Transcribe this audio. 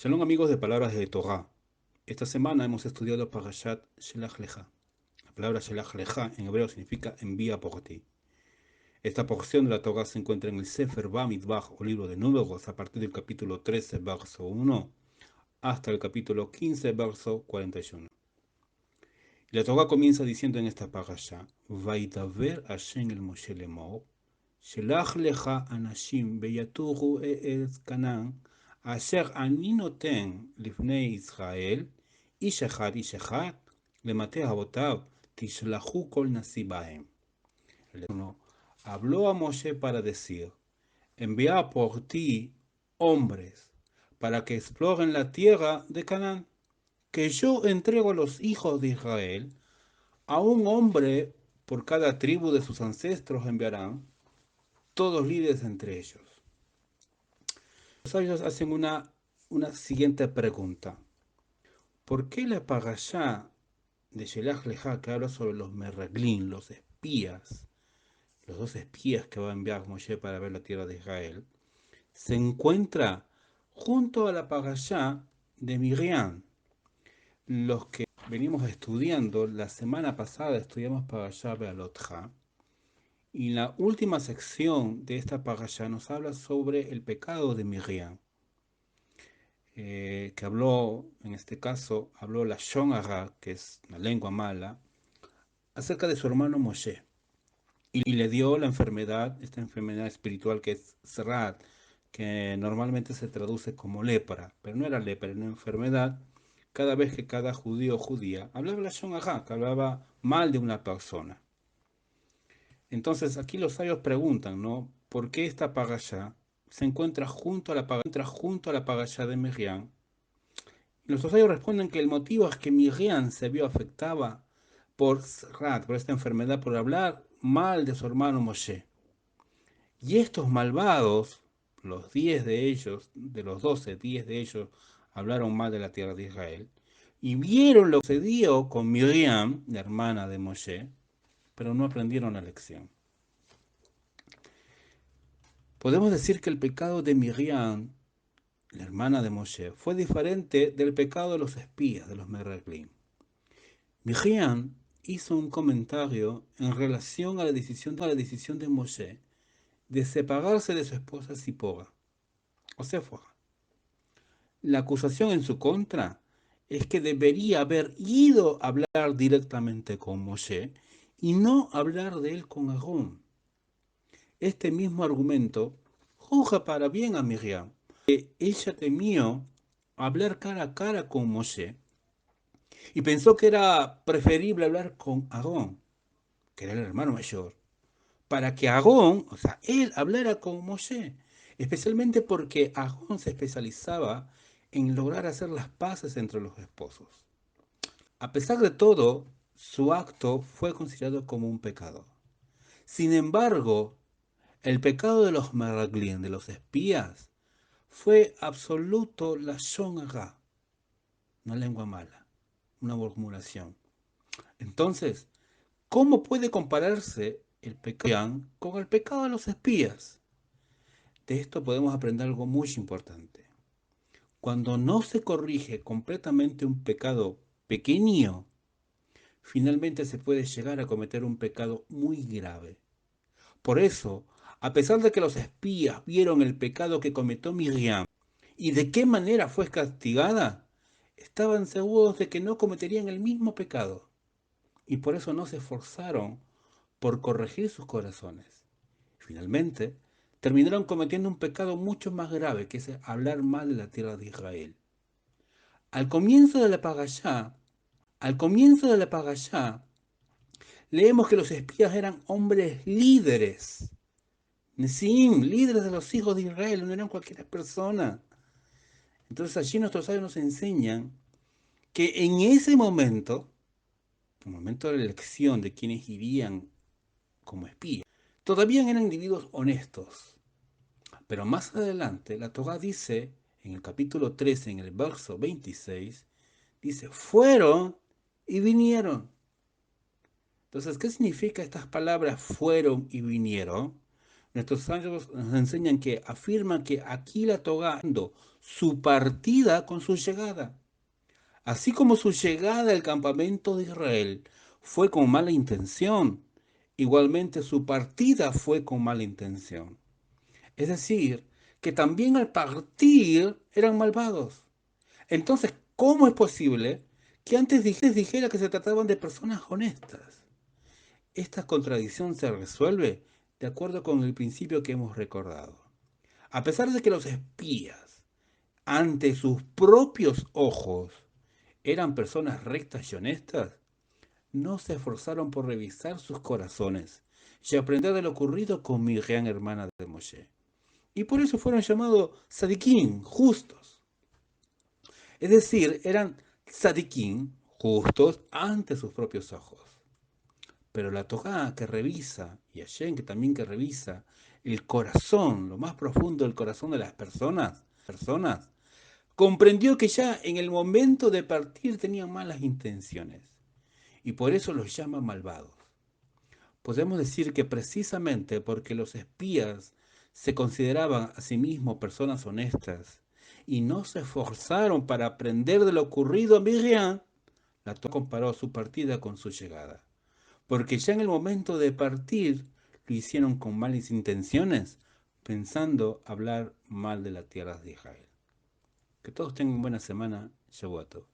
Shalom amigos de Palabras de Torah. Esta semana hemos estudiado Parashat Shelach Lecha. La palabra Shelach Lecha en hebreo significa envía por ti. Esta porción de la Torah se encuentra en el Sefer Bamidbar o libro de Números a partir del capítulo 13, verso 1 hasta el capítulo 15, verso 41. Y la Torah comienza diciendo en esta parasha: Vaidaver Hashem el Moshe lemor, Shelach Lecha anashim beyaturu eretz Canaan, asher ani noten lifnei Israel, ish echad, lemate avotav, tishlahu kol nasi bahem. El Eterno habló a Moshe para decir: envía por ti hombres para que exploren la tierra de Canaán, que yo entrego a los hijos de Israel. A un hombre por cada tribu de sus ancestros enviarán, todos líderes entre ellos. Los sabios hacen una siguiente pregunta. ¿Por qué la parashá de Shelach Lecha, que habla sobre los merreglín, los espías, los dos espías que va a enviar Moshe para ver la tierra de Israel, se encuentra junto a la parashá de Miriam? Los que venimos estudiando, la semana pasada estudiamos parashá Bealotja, y la última sección de esta parashá nos habla sobre el pecado de Miriam, que habló, en este caso, habló la Shon Hara, que es la lengua mala, acerca de su hermano Moshe. Y le dio la enfermedad, esta enfermedad espiritual que es Serat, que normalmente se traduce como lepra, pero no era lepra, era una enfermedad. Cada vez que cada judío o judía hablaba la Shon Hara, que hablaba mal de una persona. Entonces aquí los sabios preguntan, ¿no? ¿Por qué esta parashá se encuentra junto a la parashá de Miriam? Y los sabios responden que el motivo es que Miriam se vio afectada por Srat, por esta enfermedad, por hablar mal de su hermano Moshe. Y estos malvados, los 10 de ellos, de los 12, 10 de ellos hablaron mal de la tierra de Israel, y vieron lo que sucedió con Miriam, la hermana de Moshe, pero no aprendieron la lección. Podemos decir que el pecado de Miriam, la hermana de Moshe, fue diferente del pecado de los espías, de los merreglim. Miriam hizo un comentario en relación a la decisión de Moshe de separarse de su esposa Zipora, o Séfora. La acusación en su contra es que debería haber ido a hablar directamente con Moshe y no hablar de él con Aarón. Este mismo argumento juzga para bien a Miriam. Ella temió hablar cara a cara con Moshe y pensó que era preferible hablar con Aarón, que era el hermano mayor, para que Aarón, o sea, él hablara con Moshe, especialmente porque Aarón se especializaba en lograr hacer las paces entre los esposos. A pesar de todo, su acto fue considerado como un pecado. Sin embargo, el pecado de los meraglim, de los espías, fue absoluto lashon hara, una lengua mala, una murmuración. Entonces, ¿cómo puede compararse el pecado con el pecado de los espías? De esto podemos aprender algo muy importante. Cuando no se corrige completamente un pecado pequeño, finalmente se puede llegar a cometer un pecado muy grave. Por eso, a pesar de que los espías vieron el pecado que cometió Miriam y de qué manera fue castigada, estaban seguros de que no cometerían el mismo pecado, y por eso no se esforzaron por corregir sus corazones. Finalmente, terminaron cometiendo un pecado mucho más grave, que es hablar mal de la tierra de Israel. Al comienzo de la parashá, al comienzo de la parashá, leemos que los espías eran hombres líderes, Nesim, líderes de los hijos de Israel, no eran cualquier persona. Entonces allí nuestros sabios nos enseñan que en ese momento, el momento de la elección de quienes irían como espías, todavía eran individuos honestos. Pero más adelante la Torah dice, en el capítulo 13, en el verso 26, dice, fueron y vinieron. Entonces, ¿qué significa estas palabras fueron y vinieron? Nuestros sabios nos enseñan que afirman que aquí la Torá su partida con su llegada. Así como su llegada al campamento de Israel fue con mala intención, igualmente su partida fue con mala intención. Es decir, que también al partir eran malvados. Entonces, ¿cómo es posible que antes dijera que se trataban de personas honestas? Esta contradicción se resuelve de acuerdo con el principio que hemos recordado. A pesar de que los espías, ante sus propios ojos, eran personas rectas y honestas, no se esforzaron por revisar sus corazones y aprender de lo ocurrido con Miriam, hermana de Moshe. Y por eso fueron llamados tzadikim, justos. Es decir, eran tzadikim, justos, ante sus propios ojos. Pero la Torá que revisa, y Hashem que también que revisa el corazón, lo más profundo del corazón de las personas, comprendió que ya en el momento de partir tenían malas intenciones y por eso los llama malvados. Podemos decir que precisamente porque los espías se consideraban a sí mismos personas honestas y no se esforzaron para aprender de lo ocurrido a Miriam, la Torá comparó su partida con su llegada. Porque ya en el momento de partir lo hicieron con malas intenciones, pensando hablar mal de la tierra de Israel. Que todos tengan buena semana. Shavuot Tov.